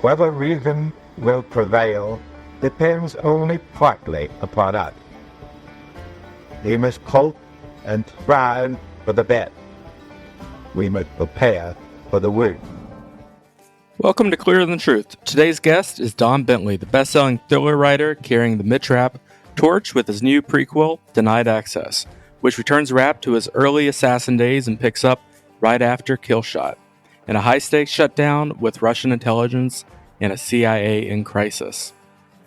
Whether reason will prevail depends only partly upon us. We must hope and strive for the best. We must prepare for the worst. Welcome to Clearer Than Truth. Today's guest is Don Bentley, the best-selling thriller writer carrying the Mitch Rapp torch with his new prequel, Denied Access, which returns Rapp to his early assassin days and picks up right after Kill Shot, in a high-stakes shutdown with Russian intelligence and a CIA in crisis.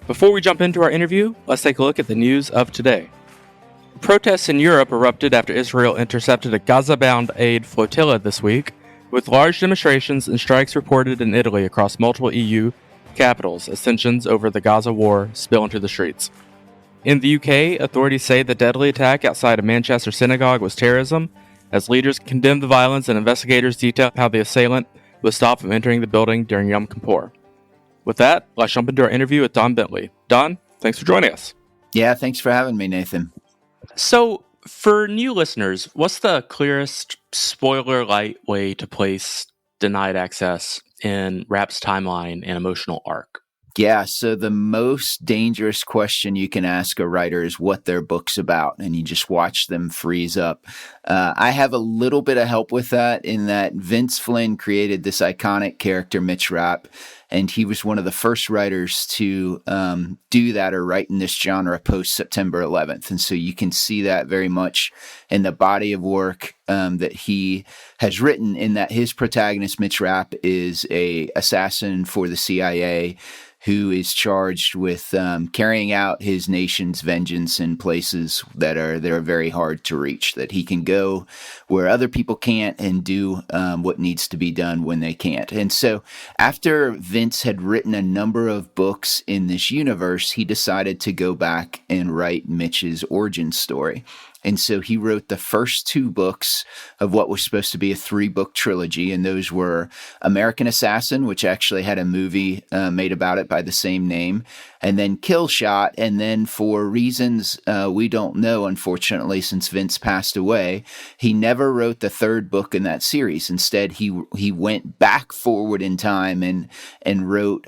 Before we jump into our interview, let's take a look at the news of today. Protests in Europe erupted after Israel intercepted a Gaza-bound aid flotilla this week, with large demonstrations and strikes reported in Italy across multiple EU capitals as tensions over the Gaza war spill into the streets. In the UK, authorities say the deadly attack outside a Manchester synagogue was terrorism, as leaders condemned the violence and investigators detail how the assailant was stopped from entering the building during Yom Kippur. With that, let's jump into our interview with Don Bentley. Don, thanks for joining us. Yeah, thanks for having me, Nathan. So, for new listeners, what's the clearest spoiler-light way to place Denied Access in Rapp's timeline and emotional arc? Yeah, so the most dangerous question you can ask a writer is what their book's about, and you just watch them freeze up. I have a little bit of help with that in that Vince Flynn created this iconic character, Mitch Rapp, and he was one of the first writers to do that or write in this genre post-September 11th. And so you can see that very much in the body of work that he has written, in that his protagonist, Mitch Rapp, is a assassin for the CIA who is charged with carrying out his nation's vengeance in places that are very hard to reach, that he can go where other people can't and do what needs to be done when they can't. And so after Vince had written a number of books in this universe, he decided to go back and write Mitch's origin story. And so he wrote the first two books of what was supposed to be a 3-book trilogy, and those were American Assassin, which actually had a movie made about it by the same name, and then Kill Shot. And then for reasons we don't know, unfortunately, since Vince passed away, he never wrote the third book in that series. Instead, he went back forward in time and wrote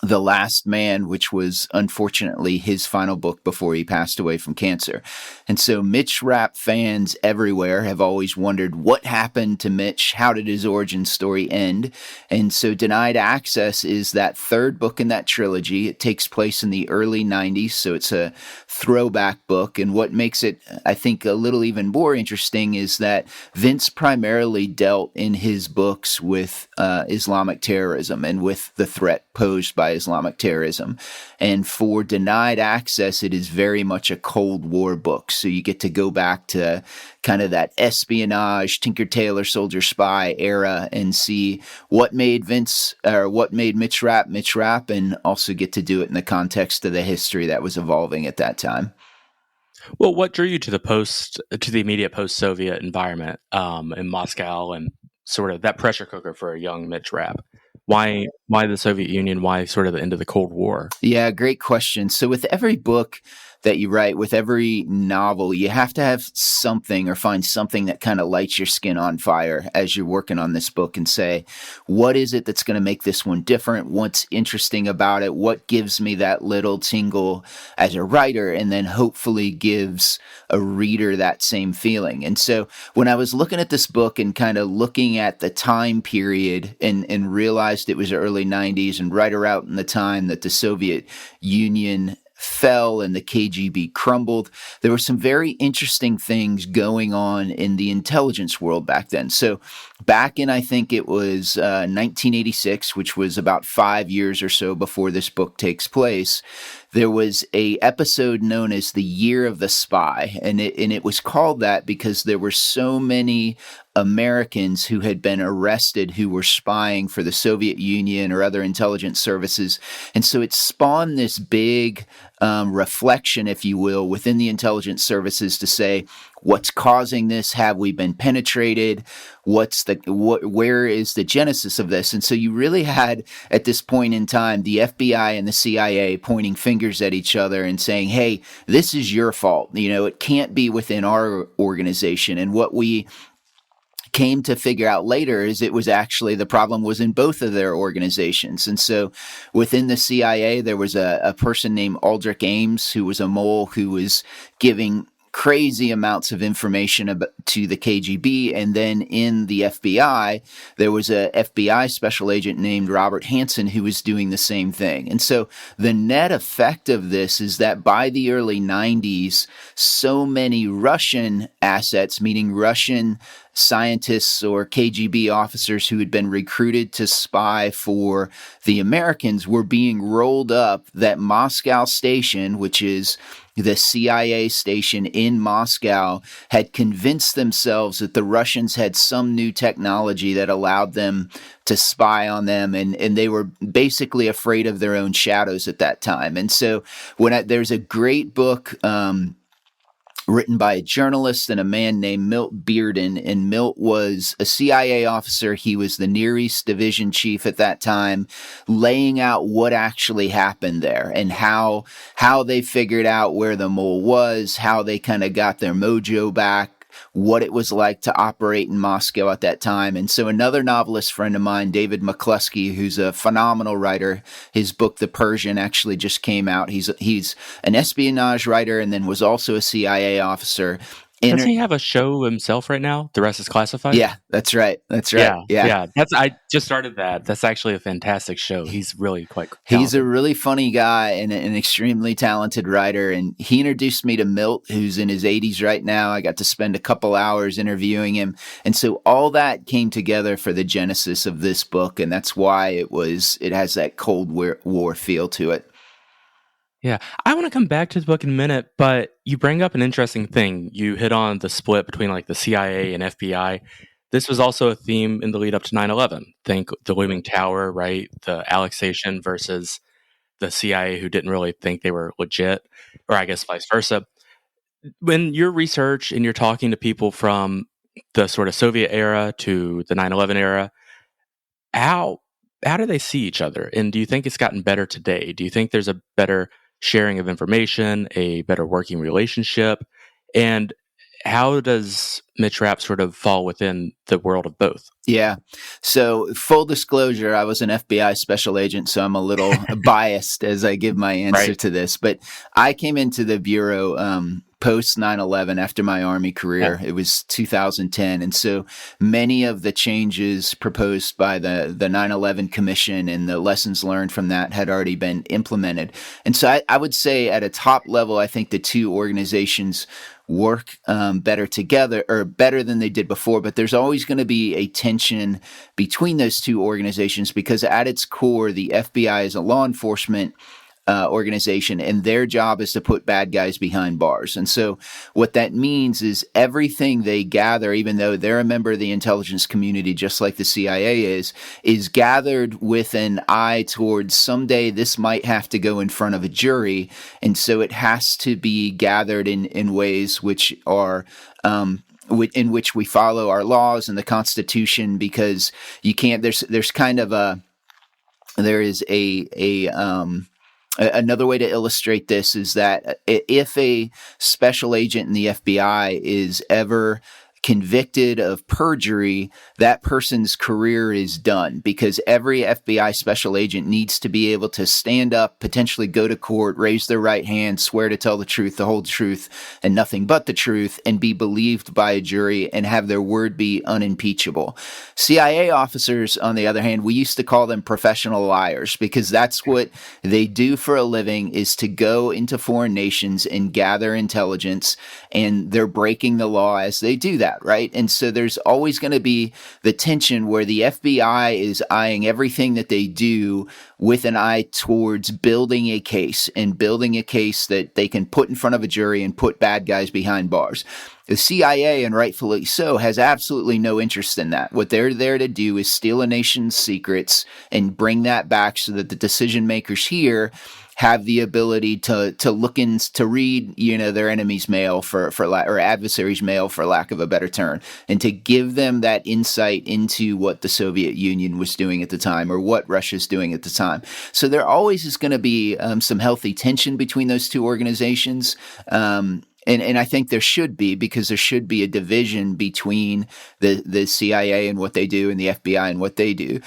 The Last Man, which was unfortunately his final book before he passed away from cancer. And so Mitch Rapp fans everywhere have always wondered what happened to Mitch. How did his origin story end? And so Denied Access is that third book in that trilogy. It takes place in the early 90s, so it's a throwback book. And what makes it, I think, a little even more interesting is that Vince primarily dealt in his books with Islamic terrorism and with the threat posed by Islamic terrorism. And for Denied Access, it is very much a Cold War book. So you get to go back to kind of that espionage, Tinker Tailor Soldier Spy era and see what made Mitch Rapp, and also get to do it in the context of the history that was evolving at that time. Well, what drew you to the immediate post-Soviet environment in Moscow, and sort of that pressure cooker for a young Mitch Rapp? Why the Soviet Union? Why sort of the end of the Cold War? Yeah, great question. So with every book that you write, with every novel, you have to have something or find something that kind of lights your skin on fire as you're working on this book and say, what is it that's going to make this one different? What's interesting about it? What gives me that little tingle as a writer, and then hopefully gives a reader that same feeling? And so when I was looking at this book and kind of looking at the time period and realized it was early 90s and right around in the time that the Soviet Union fell and the KGB crumbled, there were some very interesting things going on in the intelligence world back then. So back in, I think it was 1986, which was about 5 years or so before this book takes place, there was a episode known as the Year of the Spy, and it was called that because there were so many Americans who had been arrested who were spying for the Soviet Union or other intelligence services. And so it spawned this big reflection, if you will, within the intelligence services to say, what's causing this? Have we been penetrated? Where is the genesis of this? And so you really had, at this point in time, the FBI and the CIA pointing fingers at each other and saying, hey, this is your fault. You know, it can't be within our organization. And what we came to figure out later is it was actually the problem was in both of their organizations. And so within the CIA, there was a person named Aldrich Ames, who was a mole who was giving crazy amounts of information to the KGB. And then in the FBI, there was a FBI special agent named Robert Hansen who was doing the same thing. And so the net effect of this is that by the early 90s, so many Russian assets, meaning Russian scientists or KGB officers who had been recruited to spy for the Americans, were being rolled up that Moscow station, which is the CIA station in Moscow, had convinced themselves that the Russians had some new technology that allowed them to spy on them, and they were basically afraid of their own shadows at that time. And so there's a great book written by a journalist and a man named Milt Bearden. And Milt was a CIA officer. He was the Near East Division chief at that time, laying out what actually happened there and how they figured out where the mole was, how they kind of got their mojo back, what it was like to operate in Moscow at that time. And so another novelist friend of mine, David McCluskey, who's a phenomenal writer, his book, The Persian, actually just came out. He's an espionage writer and then was also a CIA officer. Doesn't he have a show himself right now? The Rest is Classified? Yeah, that's right. That's right. Yeah. I just started that. That's actually a fantastic show. He's really quite talented. He's a really funny guy and an extremely talented writer. And he introduced me to Milt, who's in his 80s right now. I got to spend a couple hours interviewing him. And so all that came together for the genesis of this book. And that's why it has that Cold War feel to it. Yeah, I want to come back to the book in a minute, but you bring up an interesting thing. You hit on the split between like the CIA and FBI. This was also a theme in the lead up to 9/11. Think the looming tower, right? The annexation versus the CIA, who didn't really think they were legit, or I guess vice versa. When your research and you're talking to people from the sort of Soviet era to the 9/11 era, how do they see each other? And do you think it's gotten better today? Do you think there's a better sharing of information, a better working relationship? And how does Mitch Rapp sort of fall within the world of both? Yeah. So full disclosure, I was an FBI special agent, so I'm a little biased as I give my answer to this. But I came into the Bureau post 9/11 after my Army career. Yeah. It was 2010. And so many of the changes proposed by the 9/11 Commission and the lessons learned from that had already been implemented. And so I would say at a top level, I think the two organizations work better together, or better than they did before, but there's always going to be a tension between those two organizations because at its core, the FBI is a law enforcement organization, and their job is to put bad guys behind bars. And so what that means is everything they gather, even though they're a member of the intelligence community, just like the CIA is gathered with an eye towards someday this might have to go in front of a jury. And so it has to be gathered in ways which are in which we follow our laws and the Constitution, because you can't, there's kind of another way to illustrate this is that if a special agent in the FBI is ever convicted of perjury, that person's career is done, because every FBI special agent needs to be able to stand up, potentially go to court, raise their right hand, swear to tell the truth, the whole truth, and nothing but the truth, and be believed by a jury and have their word be unimpeachable. CIA officers, on the other hand, we used to call them professional liars, because that's what they do for a living, is to go into foreign nations and gather intelligence, and they're breaking the law as they do that. Right. And so there's always going to be the tension where the FBI is eyeing everything that they do with an eye towards building a case that they can put in front of a jury and put bad guys behind bars. The CIA, and rightfully so, has absolutely no interest in that. What they're there to do is steal a nation's secrets and bring that back so that the decision makers here have the ability to look in, to read, their enemy's mail or adversary's mail, for lack of a better term, and to give them that insight into what the Soviet Union was doing at the time or what Russia's doing at the time. So there always is going to be some healthy tension between those two organizations. And I think there should be, because there should be a division between the CIA and what they do and the FBI and what they do.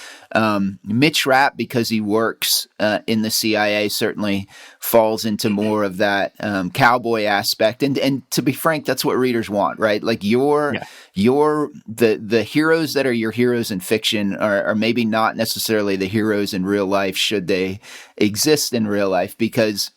Mitch Rapp, because he works in the CIA, certainly falls into more of that cowboy aspect. And to be frank, that's what readers want, right? Like the heroes that are your heroes in fiction are maybe not necessarily the heroes in real life, should they exist in real life, because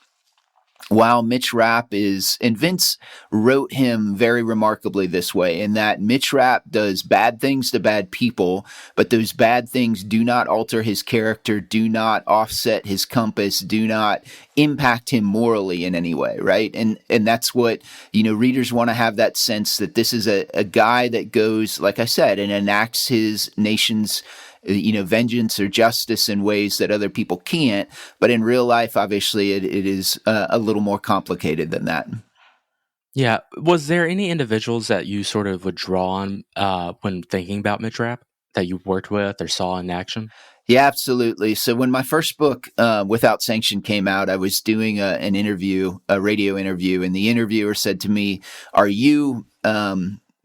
while Mitch Rapp is, and Vince wrote him very remarkably this way, in that Mitch Rapp does bad things to bad people, but those bad things do not alter his character, do not offset his compass, do not impact him morally in any way, right? And that's what, readers want to have, that sense that this is a guy that goes, like I said, and enacts his nation's vengeance or justice in ways that other people can't. But in real life, obviously, it is a little more complicated than that. Yeah. Was there any individuals that you sort of would draw on when thinking about Mitch Rapp that you worked with or saw in action? Yeah, absolutely. So when my first book, Without Sanction, came out, I was doing an interview, a radio interview, and the interviewer said to me, "Are you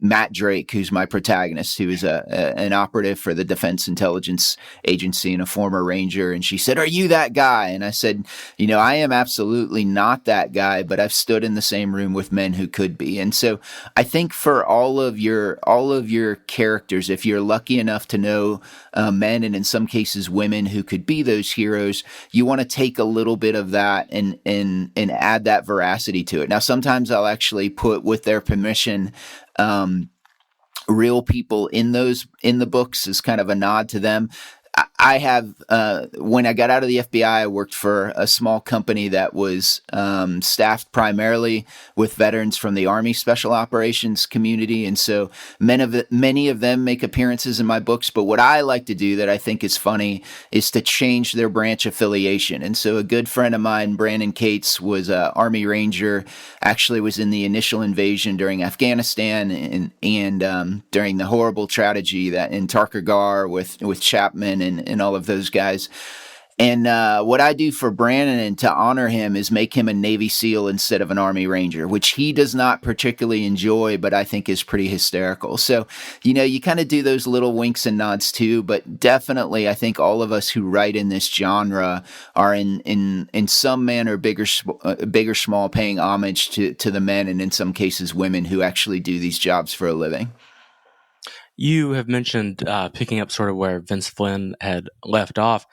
Matt Drake, who's my protagonist, who is an operative for the Defense Intelligence Agency and a former Ranger?" And she said, "Are you that guy?" And I said, "I am absolutely not that guy, but I've stood in the same room with men who could be." And so I think for all of your characters, if you're lucky enough to know men, and in some cases women, who could be those heroes, you want to take a little bit of that and add that veracity to it. Now, sometimes I'll actually put, with their permission, real people in the books as kind of a nod to them. I have, when I got out of the FBI, I worked for a small company that was staffed primarily with veterans from the Army Special Operations community. And so many of them make appearances in my books. But what I like to do that I think is funny is to change their branch affiliation. And so a good friend of mine, Brandon Cates, was an Army Ranger, actually was in the initial invasion during Afghanistan and during the horrible tragedy that in Tarkar with Chapman and all of those guys. And what I do for Brandon, and to honor him, is make him a Navy SEAL instead of an Army Ranger, which he does not particularly enjoy, but I think is pretty hysterical. So, you kind of do those little winks and nods too, but definitely I think all of us who write in this genre are in some manner, big or small, paying homage to the men, and in some cases women, who actually do these jobs for a living. You have mentioned picking up sort of where Vince Flynn had left off.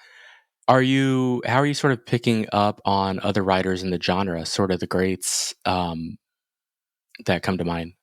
How are you sort of picking up on other writers in the genre, sort of the greats that come to mind?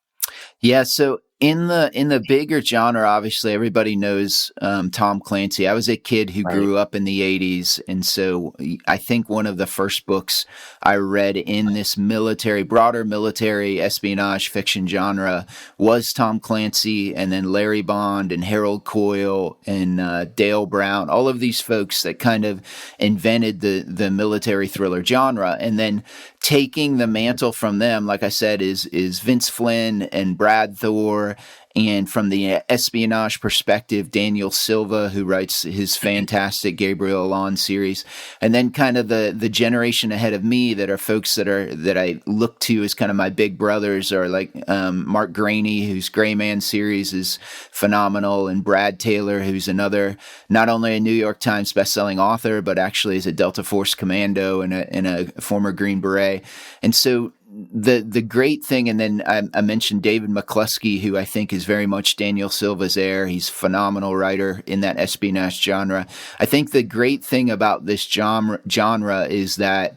Yeah, so in the bigger genre, obviously everybody knows Tom Clancy. I was a kid who grew up in the 80s, and so I think one of the first books I read in this broader military espionage fiction genre was Tom Clancy, and then Larry Bond and Harold Coyle and Dale Brown, all of these folks that kind of invented the military thriller genre. And then taking the mantle from them, like I said, is Vince Flynn and Brad Thor, and from the espionage perspective, Daniel Silva, who writes his fantastic Gabriel Allon series, and then kind of the generation ahead of me that are folks that I look to as kind of my big brothers, are like Mark Graney, whose Gray Man series is phenomenal, and Brad Taylor, who's another, not only a New York Times bestselling author, but actually is a Delta Force commando and a former Green Beret. And so the great thing, and then I mentioned David McCluskey, who I think is very much Daniel Silva's heir. He's a phenomenal writer in that espionage genre. I think the great thing about this genre is that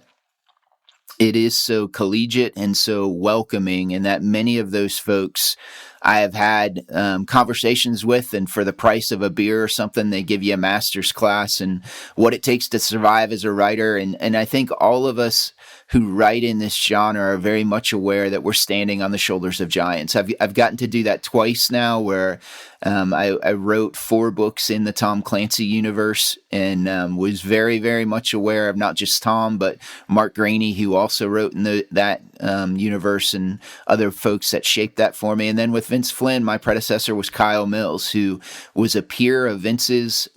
it is so collegiate and so welcoming, and that many of those folks I have had conversations with, and for the price of a beer or something, they give you a master's class in what it takes to survive as a writer. And I think all of us who write in this genre are very much aware that we're standing on the shoulders of giants. I've gotten to do that twice now, where I wrote 4 books in the Tom Clancy universe, and was very, very much aware of not just Tom, but Mark Graney, who also wrote in that universe, and other folks that shaped that for me. And then with Vince Flynn, my predecessor was Kyle Mills, who was a peer of Vince's,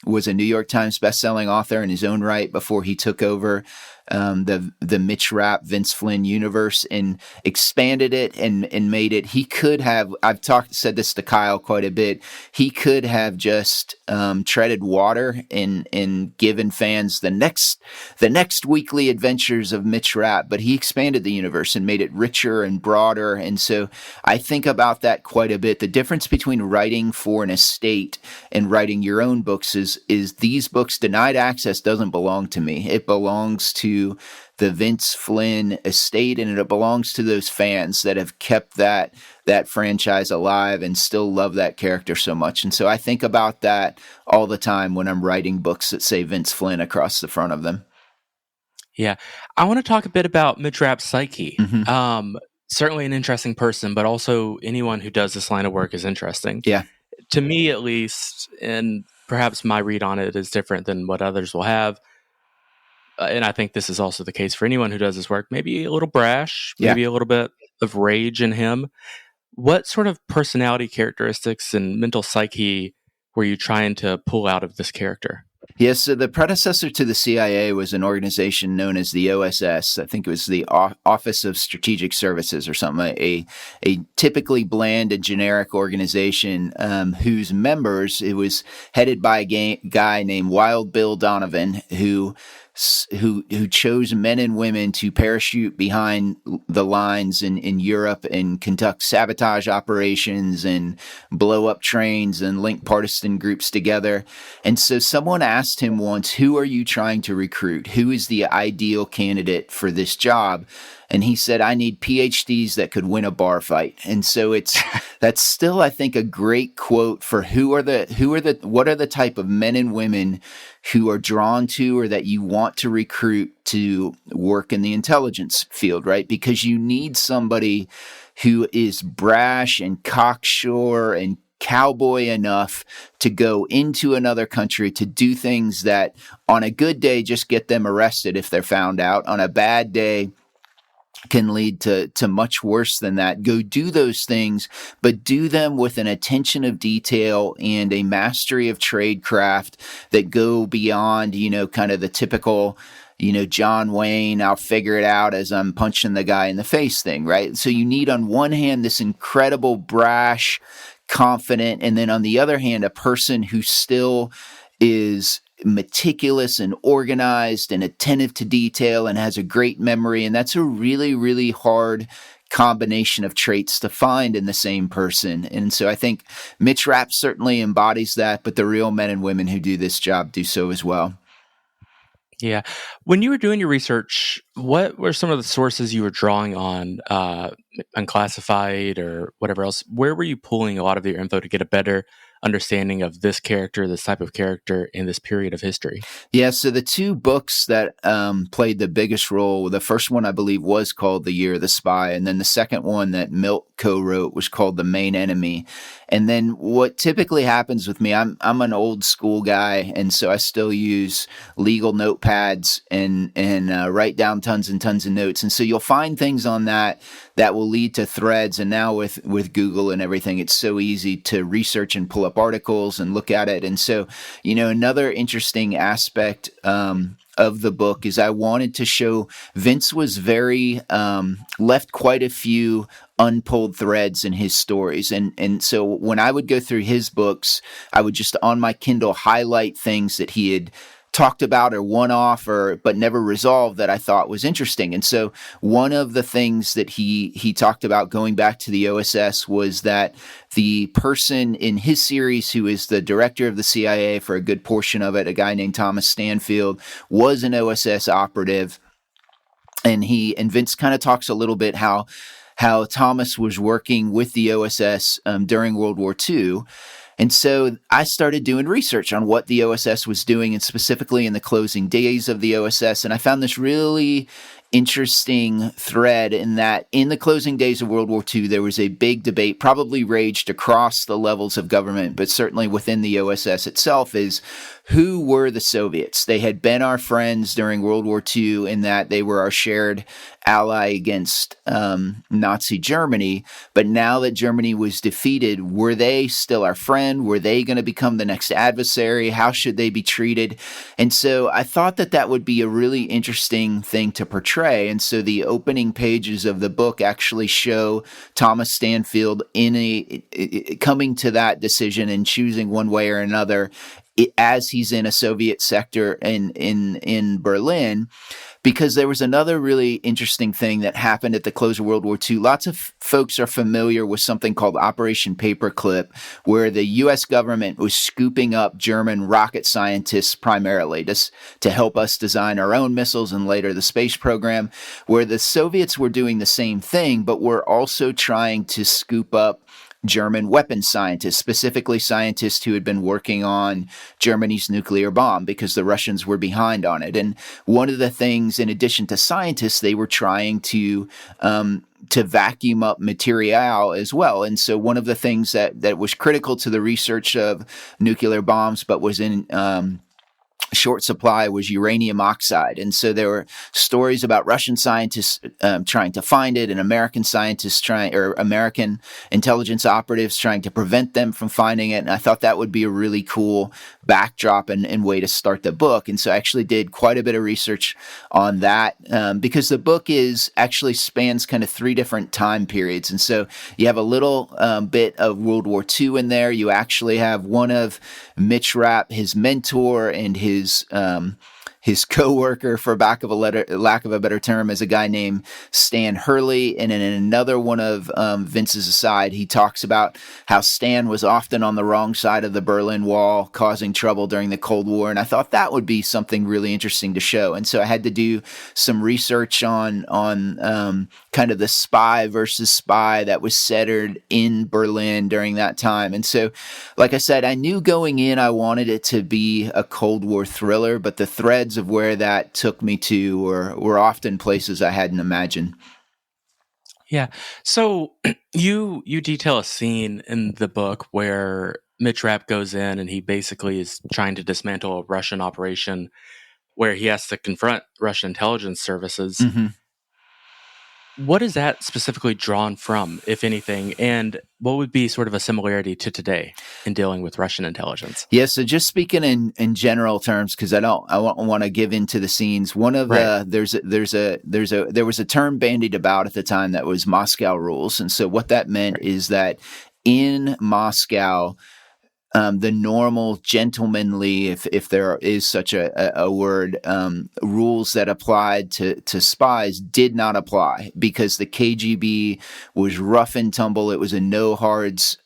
was a New York Times bestselling author in his own right before he took over the Mitch Rapp, Vince Flynn universe and expanded it and made it. He could have, said this to Kyle quite a bit, he could have just treaded water and given fans the next weekly adventures of Mitch Rapp, but he expanded the universe and made it richer and broader. And so I think about that quite a bit. The difference between writing for an estate and writing your own books is these books, denied access doesn't belong to me. It belongs to the Vince Flynn estate, and it belongs to those fans that have kept that franchise alive and still love that character so much. And so I think about that all the time when I'm writing books that say Vince Flynn across the front of them. Yeah. I want to talk a bit about Mitch Rapp's psyche. Mm-hmm. Certainly an interesting person, but also anyone who does this line of work is interesting. Yeah. To me, at least, and perhaps my read on it is different than what others will have. And I think this is also the case for anyone who does this work. Maybe a little brash, maybe a little bit of rage in him. What sort of personality characteristics and mental psyche were you trying to pull out of this character? Yes, so the predecessor to the CIA was an organization known as the OSS. I think it was the Office of Strategic Services or something, a typically bland and generic organization whose members, it was headed by a guy named Wild Bill Donovan, who chose men and women to parachute behind the lines in Europe and conduct sabotage operations and blow up trains and link partisan groups together. And so someone asked him once, who are you trying to recruit? Who is the ideal candidate for this job? And he said, I need PhDs that could win a bar fight. And so that's still, I think, a great quote for what are the type of men and women who are drawn to or that you want to recruit to work in the intelligence field, right? Because you need somebody who is brash and cocksure and cowboy enough to go into another country to do things that on a good day just get them arrested if they're found out. On a bad day can lead to much worse than that. Go do those things, but do them with an attention of detail and a mastery of tradecraft that go beyond, kind of the typical, John Wayne, I'll figure it out as I'm punching the guy in the face thing, right? So you need on one hand this incredible brash, confident, and then on the other hand, a person who still is meticulous and organized and attentive to detail and has a great memory. And that's a really, really hard combination of traits to find in the same person. And so I think Mitch Rapp certainly embodies that, but the real men and women who do this job do so as well. Yeah. When you were doing your research, what were some of the sources you were drawing on, unclassified or whatever else? Where were you pulling a lot of your info to get a better understanding of this character, this type of character in this period of history? Yeah, so the two books that played the biggest role, the first one I believe was called The Year of the Spy, and then the second one that Milt co-wrote was called The Main Enemy. And then what typically happens with me, I'm an old school guy, and so I still use legal notepads and write down tons and tons of notes. And so you'll find things on that will lead to threads. And now with Google and everything, it's so easy to research and pull up articles and look at it. And so, another interesting aspect of the book is I wanted to show Vince was very left quite a few unpulled threads in his stories. And so when I would go through his books, I would just on my Kindle highlight things that he had talked about or one off but never resolved that I thought was interesting. And so one of the things that he talked about going back to the OSS was that the person in his series who is the director of the CIA for a good portion of it, a guy named Thomas Stanfield, was an OSS operative. And Vince kind of talks a little bit how Thomas was working with the OSS during World War II. And so I started doing research on what the OSS was doing, and specifically in the closing days of the OSS. And I found this really interesting thread in that in the closing days of World War II, there was a big debate, probably raged across the levels of government, but certainly within the OSS itself, is who were the Soviets? They had been our friends during World War II in that they were our shared ally against Nazi Germany. But now that Germany was defeated, were they still our friend? Were they going to become the next adversary? How should they be treated? And so I thought that that would be a really interesting thing to portray. And so the opening pages of the book actually show Thomas Stanfield coming to that decision and choosing one way or another as he's in a Soviet sector in Berlin. Because there was another really interesting thing that happened at the close of World War II. Lots of folks are familiar with something called Operation Paperclip, where the U.S. government was scooping up German rocket scientists primarily to help us design our own missiles and later the space program, where the Soviets were doing the same thing, but were also trying to scoop up German weapons scientists, specifically scientists who had been working on Germany's nuclear bomb because the Russians were behind on it. And one of the things, in addition to scientists, they were trying to vacuum up material as well. And so one of the things that was critical to the research of nuclear bombs, but was in short supply, was uranium oxide. And so there were stories about Russian scientists trying to find it, and American scientists American intelligence operatives trying to prevent them from finding it. And I thought that would be a really cool backdrop and way to start the book. And so I actually did quite a bit of research on that because the book actually spans kind of 3 different time periods. And so you have a little bit of World War II in there. You actually have one of Mitch Rapp, his mentor, and his co-worker, for lack of a better term, is a guy named Stan Hurley. And in another one of Vince's aside, he talks about how Stan was often on the wrong side of the Berlin Wall, causing trouble during the Cold War. And I thought that would be something really interesting to show. And so I had to do some research on kind of the spy versus spy that was centered in Berlin during that time. And so, like I said, I knew going in I wanted it to be a Cold War thriller, but the threads of where that took me to were often places I hadn't imagined. Yeah. So you detail a scene in the book where Mitch Rapp goes in and he basically is trying to dismantle a Russian operation where he has to confront Russian intelligence services. Mm-hmm. What is that specifically drawn from, if anything, and what would be sort of a similarity to today in dealing with Russian intelligence? Yeah, so just speaking in general terms, because I want to give into the scenes. One of Right. there was a term bandied about at the time that was Moscow rules, and so what that meant is that in Moscow, the normal gentlemanly, if there is such a word, rules that applied to spies did not apply because the KGB was rough and tumble. It was a no holds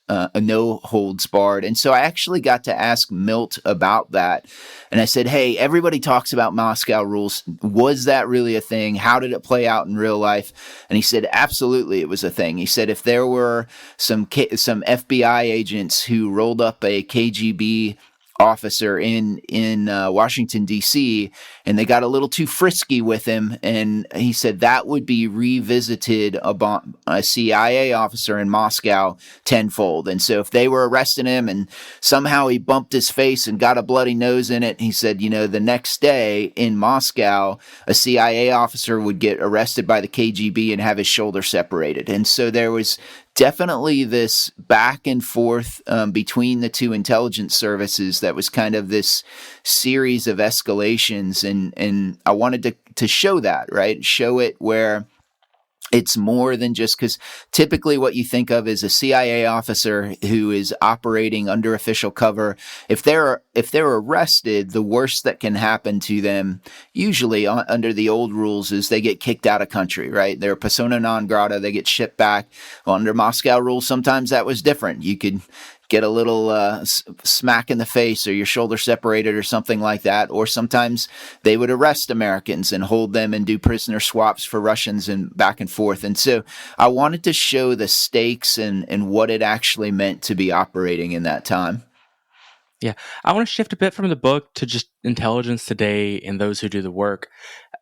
barred. And so I actually got to ask Milt about that. And I said, hey, everybody talks about Moscow rules. Was that really a thing? How did it play out in real life? And he said, absolutely, it was a thing. He said, if there were some FBI agents who rolled up a KGB officer in Washington, D.C., and they got a little too frisky with him. And he said that would be revisited about a CIA officer in Moscow tenfold. And so if they were arresting him and somehow he bumped his face and got a bloody nose in it, he said, the next day in Moscow, a CIA officer would get arrested by the KGB and have his shoulder separated. And so there was definitely this back and forth between the two intelligence services that was kind of this series of escalations. And I wanted to show that, right? Show it where it's more than just, because typically what you think of is a CIA officer who is operating under official cover. If they're arrested, the worst that can happen to them, usually under the old rules, is they get kicked out of country, right? They're persona non grata, they get shipped back. Well, under Moscow rules, sometimes that was different. You could get a little smack in the face or your shoulder separated or something like that. Or sometimes they would arrest Americans and hold them and do prisoner swaps for Russians and back and forth. And so I wanted to show the stakes and what it actually meant to be operating in that time. Yeah. I want to shift a bit from the book to just intelligence today and those who do the work.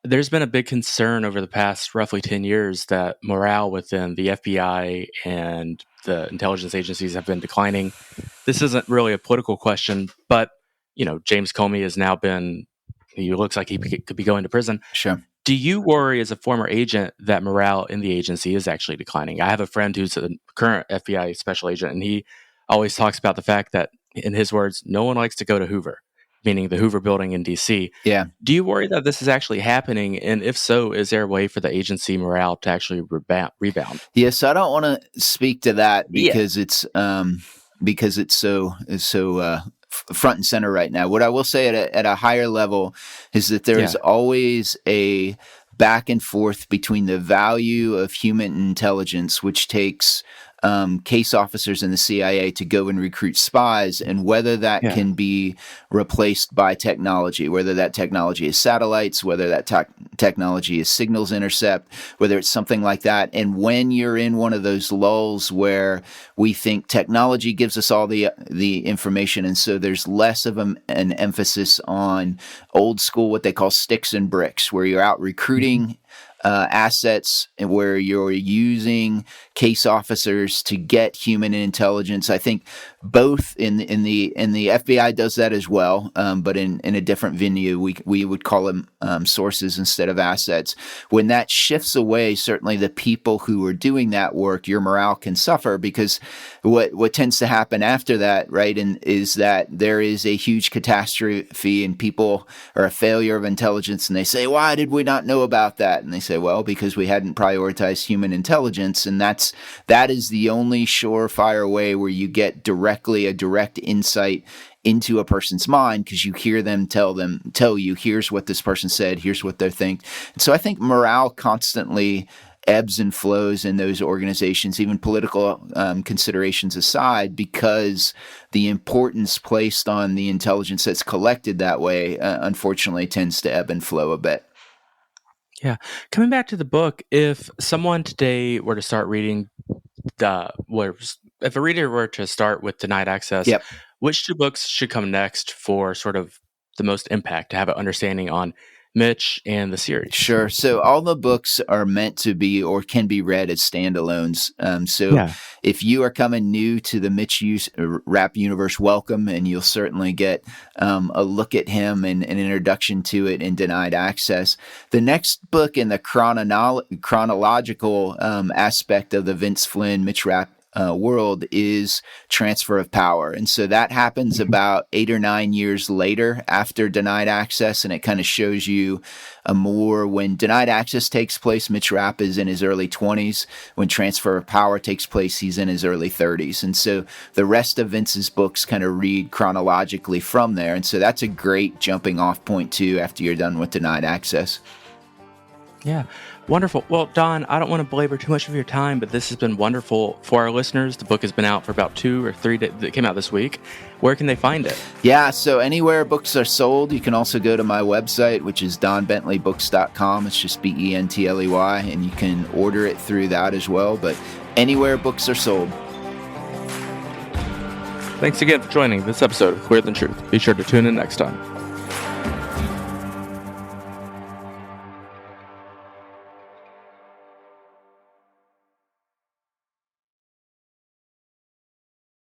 There's been a big concern over the past roughly 10 years that morale within the FBI and the intelligence agencies have been declining. This isn't really a political question, but, James Comey has now he looks like he could be going to prison. Sure. Do you worry as a former agent that morale in the agency is actually declining? I have a friend who's a current FBI special agent, and he always talks about the fact that, in his words, no one likes to go to Hoover, meaning the Hoover building in DC. Yeah. Do you worry that this is actually happening? And if so, is there a way for the agency morale to actually rebound? Yeah, so I don't want to speak to that because it's so front and center right now. What I will say at a higher level is that there is always a back and forth between the value of human intelligence, which takes case officers in the CIA to go and recruit spies, and whether that can be replaced by technology, whether that technology is satellites, whether that technology is signals intercept, whether it's something like that. And when you're in one of those lulls where we think technology gives us all the information, and so there's less of an emphasis on old school, what they call sticks and bricks, where you're out recruiting assets and where you're using case officers to get human intelligence. I think both in the FBI does that as well, but in a different venue. We would call them sources instead of assets. When that shifts away, certainly the people who are doing that work, your morale can suffer, because what tends to happen after that, right, is that there is a huge catastrophe and people are a failure of intelligence, and they say, why did we not know about that? And they say, well, because we hadn't prioritized human intelligence. And that is the only surefire way where you get a direct insight into a person's mind, because you hear them tell you, here's what this person said, here's what they think. And so I think morale constantly ebbs and flows in those organizations, even political considerations aside, because the importance placed on the intelligence that's collected that way, unfortunately, tends to ebb and flow a bit. Yeah. Coming back to the book, if someone today were to start reading if a reader were to start with Denied Access, which two books should come next for sort of the most impact, to have an understanding on Mitch and the series? Sure. So all the books are meant to be or can be read as standalones. If you are coming new to the Mitch Rapp universe, welcome, and you'll certainly get a look at him and an introduction to it in Denied Access. The next book in the chronological aspect of the Vince Flynn, Mitch Rapp world is Transfer of Power. And so that happens about 8 or 9 years later after Denied Access, and it kind of shows you when Denied Access takes place, Mitch Rapp is in his early 20s. When Transfer of Power takes place, he's in his early 30s. And so the rest of Vince's books kind of read chronologically from there. And so that's a great jumping off point too after you're done with Denied Access. Yeah. Wonderful. Well, Don, I don't want to belabor too much of your time, but this has been wonderful for our listeners. The book has been out for about 2 or 3 days. It came out this week. Where can they find it? Yeah, so anywhere books are sold. You can also go to my website, which is donbentley.books.com. It's just Bentley, and you can order it through that as well. But anywhere books are sold. Thanks again for joining this episode of Clearer Than Truth. Be sure to tune in next time.